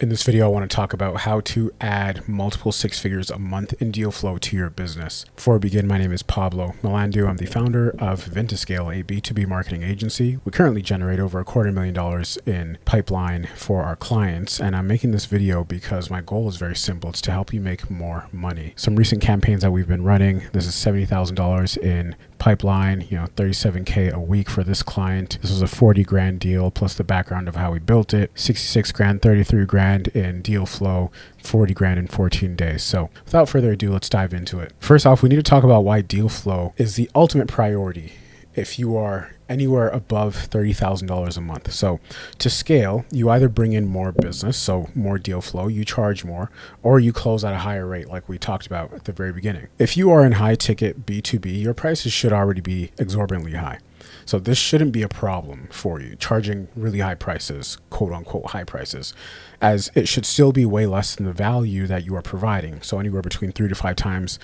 In this video, I want to talk about how to add multiple six figures a month in deal flow to your business. Before we begin, my name is Pablo Melandu. I'm the founder of Ventiscale, a B2B marketing agency. We currently generate over $250,000 in pipeline for our clients, and I'm making this video because my goal is very simple. It's to help you make more money. Some recent campaigns that we've been running, this is $70,000 in pipeline, 37K a week for this client. This was a 40 grand deal plus the background of how we built it. 66 grand, 33 grand in deal flow, 40 grand in 14 days. So without further ado, let's dive into it. First off, we need to talk about why deal flow is the ultimate priority if you are anywhere above $30,000 a month. So to scale, you either bring in more business, so more deal flow, you charge more, or you close at a higher rate like we talked about at the very beginning. If you are in high ticket B2B, your prices should already be exorbitantly high. So this shouldn't be a problem for you, charging really high prices, quote unquote high prices, as it should still be way less than the value that you are providing. So anywhere between 3 to 5 times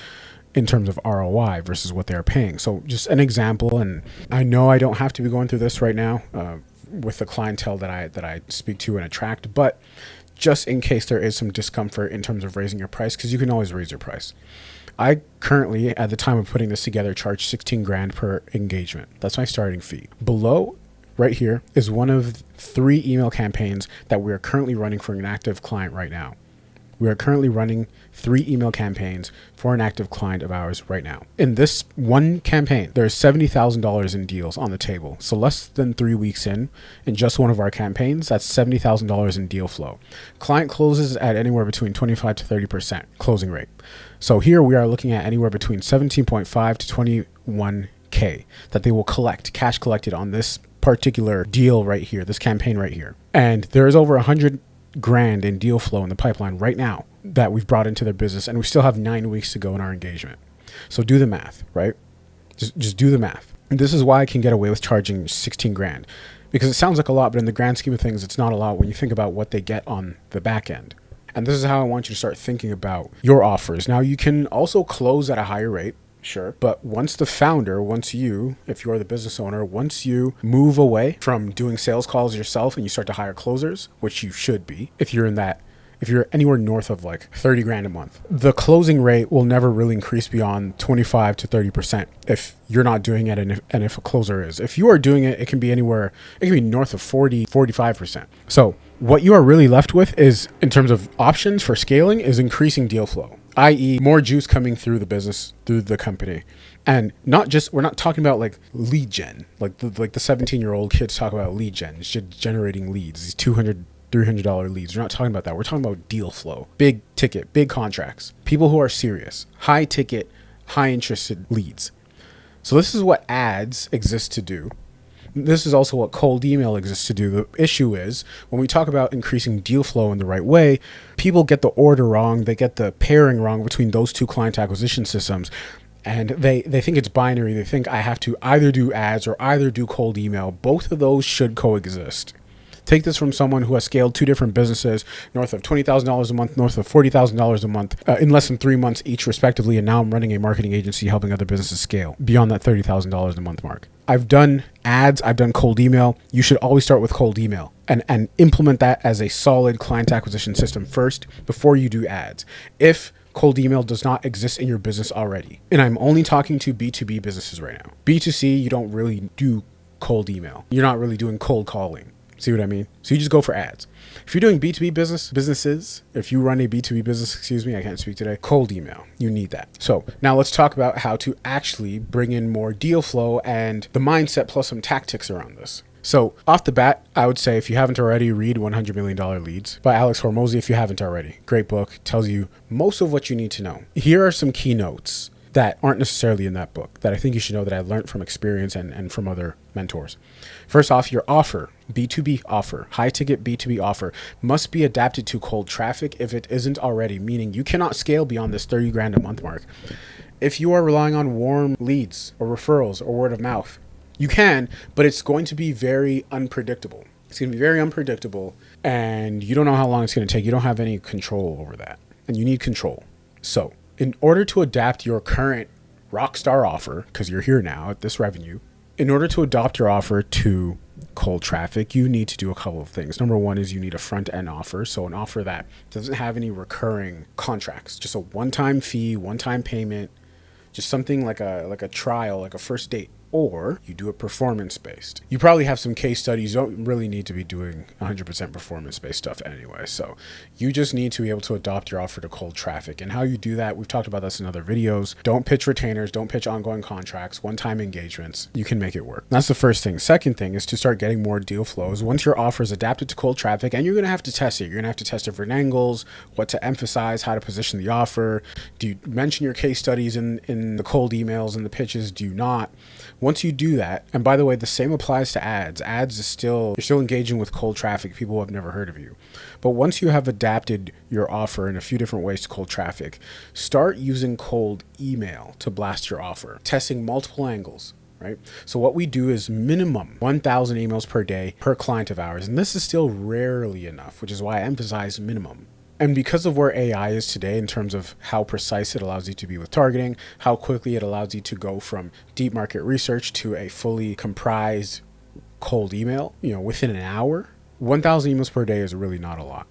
in terms of ROI versus what they're paying. So just an example, and I know I don't have to be going through this right now with the clientele that I speak to and attract, but just in case there is some discomfort in terms of raising your price, because you can always raise your price. I currently, at the time of putting this together, charge 16 grand per engagement. That's my starting fee. Below, right here, is one of 3 email campaigns that we are currently running for an active client right now. We are currently running 3 email campaigns for an active client of ours right now. In this one campaign, there's $70,000 in deals on the table. So less than 3 weeks in just one of our campaigns, that's $70,000 in deal flow. Client closes at anywhere between 25 to 30% closing rate. So here we are looking at anywhere between 17.5 to 21K that they will collect, cash collected on this particular deal right here, this campaign right here. And there is over 100 grand in deal flow in the pipeline right now that we've brought into their business, and we still have 9 weeks to go in our engagement. So do the math, right? Just do the math. And this is why I can get away with charging 16 grand, because it sounds like a lot, but in the grand scheme of things, it's not a lot when you think about what they get on the back end. And this is how I want you to start thinking about your offers. Now, you can also close at a higher rate. Sure. But once you, if you're the business owner, once you move away from doing sales calls yourself and you start to hire closers, which you should be, if you're anywhere north of like 30 grand a month, the closing rate will never really increase beyond 25 to 30% if you're not doing it. And if a closer is, if you are doing it, it can be north of 40, 45%. So what you are really left with is, in terms of options for scaling, is increasing deal flow, i.e. more juice coming through the business, through the company. And we're not talking about like lead gen, like the 17-year-old kids talk about lead gen, generating leads, these $200, $300 leads. We're not talking about that. We're talking about deal flow, big ticket, big contracts, people who are serious, high ticket, high interested leads. So this is what ads exist to do. This is also what cold email exists to do. The issue is when we talk about increasing deal flow in the right way, people get the order wrong. They get the pairing wrong between those 2 client acquisition systems. And they think it's binary. They think I have to either do ads or either do cold email. Both of those should coexist. Take this from someone who has scaled 2 different businesses, north of $20,000 a month, north of $40,000 a month, in less than 3 months each respectively. And now I'm running a marketing agency helping other businesses scale beyond that $30,000 a month mark. I've done ads, I've done cold email. You should always start with cold email and implement that as a solid client acquisition system first before you do ads. If cold email does not exist in your business already, and I'm only talking to B2B businesses right now. B2C, you don't really do cold email. You're not really doing cold calling. See what I mean? So you just go for ads. If you're doing B2B businesses, if you run a B2B business, I can't speak today, cold email, you need that. So now let's talk about how to actually bring in more deal flow and the mindset plus some tactics around this. So off the bat, I would say if you haven't already, read $100 Million Leads by Alex Hormozi. If you haven't already, great book, tells you most of what you need to know. Here are some keynotes that aren't necessarily in that book that I think you should know, that I learned from experience and from other mentors. First off, your offer, B2B offer, high ticket B2B offer, must be adapted to cold traffic if it isn't already, meaning you cannot scale beyond this 30 grand a month mark. If you are relying on warm leads or referrals or word of mouth, you can, but it's going to be very unpredictable. It's going to be very unpredictable, and you don't know how long it's going to take. You don't have any control over that, and you need control. So in order to adapt your current rockstar offer, because you're here now at this revenue, in order to adopt your offer to cold traffic, you need to do a couple of things. Number one is you need a front end offer. So an offer that doesn't have any recurring contracts, just a one-time fee, one-time payment, just something like a trial, like a first date. Or you do it performance based. You probably have some case studies. You don't really need to be doing 100% performance based stuff anyway. So you just need to be able to adopt your offer to cold traffic. And how you do that, we've talked about this in other videos. Don't pitch retainers, don't pitch ongoing contracts, one-time engagements. You can make it work. That's the first thing. Second thing is to start getting more deal flows. Once your offer is adapted to cold traffic, and you're going to have to test it. You're going to have to test different angles, what to emphasize, how to position the offer. Do you mention your case studies in the cold emails and the pitches? Do you not? Once you do that, and by the way, the same applies to ads. Ads is you're still engaging with cold traffic, people who have never heard of you. But once you have adapted your offer in a few different ways to cold traffic, start using cold email to blast your offer, testing multiple angles, right? So what we do is minimum 1,000 emails per day per client of ours. And this is still rarely enough, which is why I emphasize minimum. And because of where AI is today in terms of how precise it allows you to be with targeting, how quickly it allows you to go from deep market research to a fully comprised cold email, within an hour, 1,000 emails per day is really not a lot.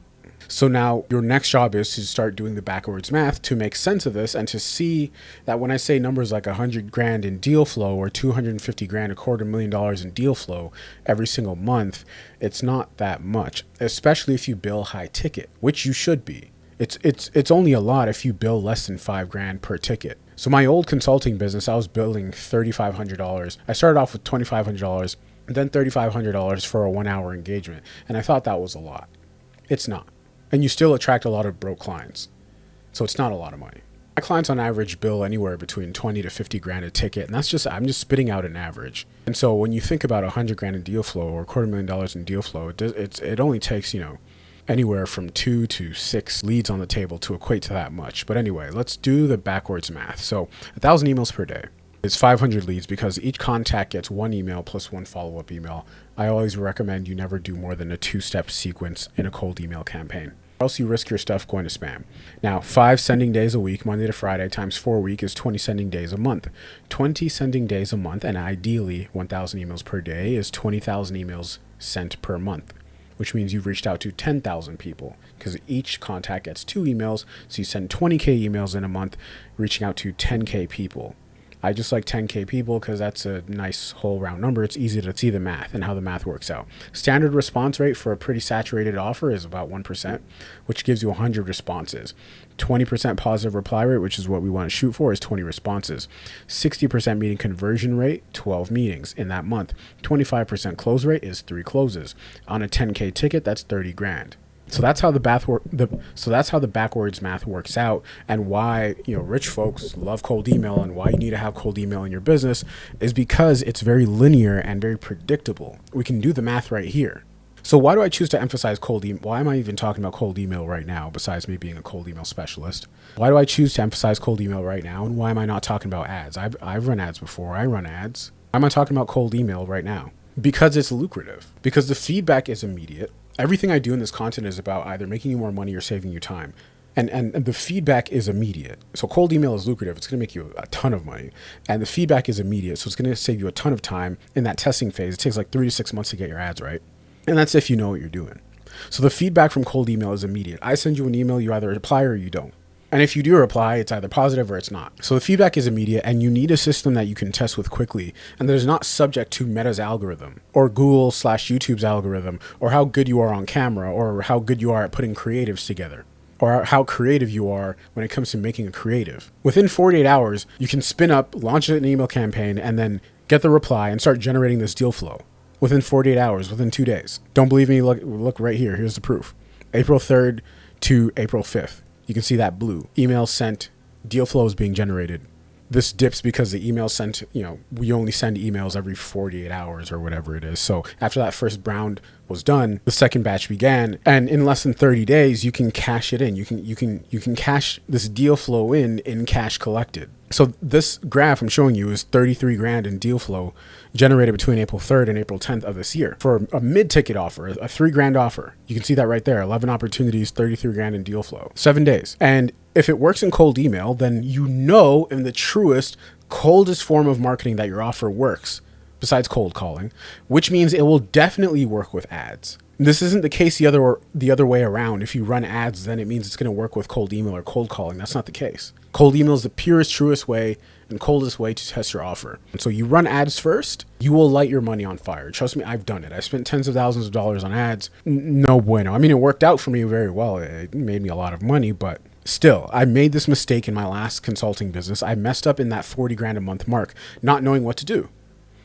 So now your next job is to start doing the backwards math to make sense of this and to see that when I say numbers like $100,000 in deal flow or $250,000, $250,000 in deal flow every single month, it's not that much, especially if you bill high ticket, which you should be. It's only a lot if you bill less than $5,000 per ticket. So my old consulting business, I was billing $3,500. I started off with $2,500, then $3,500 for a 1-hour engagement. And I thought that was a lot. It's not. And you still attract a lot of broke clients. So it's not a lot of money. My clients on average bill anywhere between 20 to 50 grand a ticket. And I'm just spitting out an average. And so when you think about 100 grand in deal flow or $250,000 in deal flow, it only takes, anywhere from 2 to 6 leads on the table to equate to that much. But anyway, let's do the backwards math. So 1,000 emails per day is 500 leads because each contact gets 1 email plus 1 follow-up email. I always recommend you never do more than a 2-step sequence in a cold email campaign, or else you risk your stuff going to spam. Now, 5 sending days a week, Monday to Friday, times 4 a week is 20 sending days a month. 20 sending days a month, and ideally 1,000 emails per day is 20,000 emails sent per month, which means you've reached out to 10,000 people because each contact gets 2 emails. So you send 20K emails in a month, reaching out to 10K people. I just like 10K people because that's a nice whole round number. It's easy to see the math and how the math works out. Standard response rate for a pretty saturated offer is about 1%, which gives you 100 responses. 20% positive reply rate, which is what we want to shoot for, is 20 responses. 60% meeting conversion rate, 12 meetings in that month. 25% close rate is 3 closes. On a 10K ticket, that's 30 grand. So that's how the backwards math works out, and why rich folks love cold email, and why you need to have cold email in your business is because it's very linear and very predictable. We can do the math right here. So why do I choose to emphasize cold email? Why am I even talking about cold email right now, besides me being a cold email specialist? Why do I choose to emphasize cold email right now, and why am I not talking about ads? I've run ads before. I run ads. Why am I talking about cold email right now? Because it's lucrative. Because the feedback is immediate. Everything I do in this content is about either making you more money or saving you time. And the feedback is immediate. So cold email is lucrative. It's going to make you a ton of money. And the feedback is immediate. So it's going to save you a ton of time in that testing phase. It takes like 3 to 6 months to get your ads right. And that's if you know what you're doing. So the feedback from cold email is immediate. I send you an email, you either reply or you don't. And if you do reply, it's either positive or it's not. So the feedback is immediate, and you need a system that you can test with quickly and that is not subject to Meta's algorithm or Google/YouTube's algorithm, or how good you are on camera, or how good you are at putting creatives together, or how creative you are when it comes to making a creative. Within 48 hours, you can spin up, launch an email campaign, and then get the reply and start generating this deal flow. Within 48 hours, within 2 days. Don't believe me? Look right here. Here's the proof. April 3rd to April 5th. You can see that blue. Email sent, deal flow is being generated. This dips because the email sent, we only send emails every 48 hours or whatever it is. So after that first round was done, the second batch began, and in less than 30 days, you can cash it in. You can cash this deal flow in cash collected. So this graph I'm showing you is 33 grand in deal flow generated between April 3rd and April 10th of this year for a mid-ticket offer, a 3 grand offer. You can see that right there, 11 opportunities, 33 grand in deal flow, 7 days. And if it works in cold email, then in the truest, coldest form of marketing that your offer works, besides cold calling, which means it will definitely work with ads. This isn't the case the other way around. If you run ads, then it means it's going to work with cold email or cold calling. That's not the case. Cold email is the purest, truest way and coldest way to test your offer. And so you run ads first, you will light your money on fire. Trust me, I've done it. I spent tens of thousands of dollars on ads. No bueno. I mean, it worked out for me very well. It made me a lot of money, but still, I made this mistake in my last consulting business. I messed up in that 40 grand a month mark, not knowing what to do.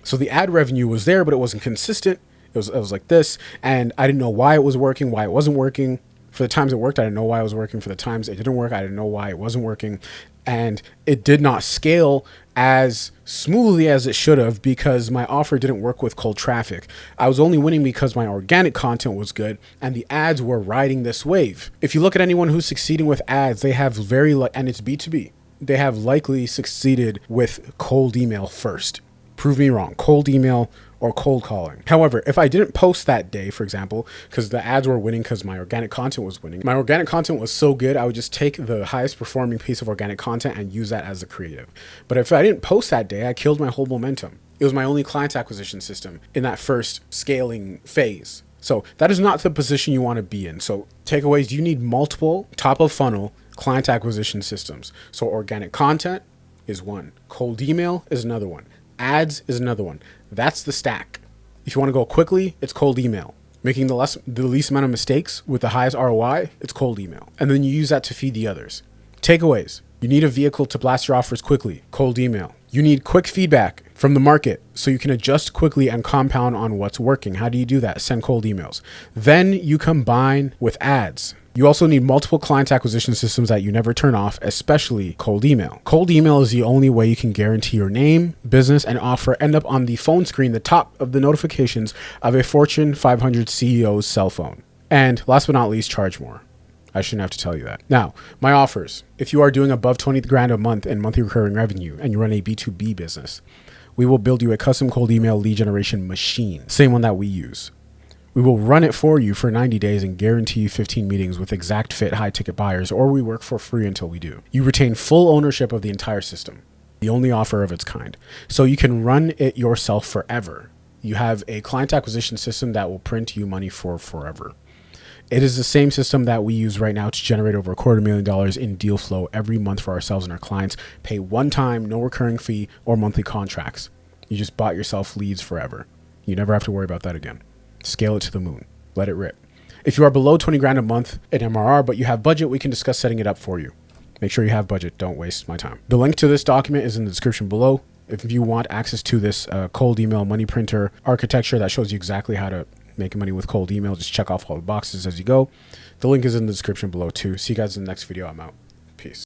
So the ad revenue was there, but it wasn't consistent. It was like this, and I didn't know why it was working, why it wasn't working. For the times it worked, I didn't know why it was working. For the times it didn't work, I didn't know why it wasn't working. And it did not scale as smoothly as it should have because my offer didn't work with cold traffic. I was only winning because my organic content was good and the ads were riding this wave. If you look at anyone who's succeeding with ads, they have and it's B2B, they have likely succeeded with cold email first. Prove me wrong. Cold email or cold calling. However, if I didn't post that day, for example, because the ads were winning because my organic content was winning, my organic content was so good, I would just take the highest performing piece of organic content and use that as the creative. But if I didn't post that day, I killed my whole momentum. It was my only client acquisition system in that first scaling phase. So that is not the position you want to be in. So takeaways, you need multiple top of funnel client acquisition systems. So organic content is one. Cold email is another one. Ads is another one. That's the stack. If you want to go quickly, it's cold email. Making the least amount of mistakes with the highest ROI, it's cold email. And then you use that to feed the others. Takeaways. You need a vehicle to blast your offers quickly. Cold email. You need quick feedback from the market so you can adjust quickly and compound on what's working. How do you do that? Send cold emails. Then you combine with ads. You also need multiple client acquisition systems that you never turn off, especially cold email. Cold email is the only way you can guarantee your name, business, and offer end up on the phone screen, the top of the notifications of a Fortune 500 CEO's cell phone. And last but not least, charge more. I shouldn't have to tell you that. Now, my offers. If you are doing above 20 grand a month in monthly recurring revenue and you run a B2B business, we will build you a custom cold email lead generation machine, same one that we use. We will run it for you for 90 days and guarantee you 15 meetings with exact fit high ticket buyers, or we work for free until we do. You retain full ownership of the entire system, the only offer of its kind. So you can run it yourself forever. You have a client acquisition system that will print you money for forever. It is the same system that we use right now to generate over $250,000 in deal flow every month for ourselves and our clients. Pay one time, no recurring fee or monthly contracts. You just bought yourself leads forever. You never have to worry about that again. Scale it to the moon. Let it rip. If you are below 20 grand a month in MRR, but you have budget, we can discuss setting it up for you. Make sure you have budget. Don't waste my time. The link to this document is in the description below. If you want access to this cold email money printer architecture that shows you exactly how to make money with cold email, just check off all the boxes as you go. The link is in the description below too. See you guys in the next video. I'm out.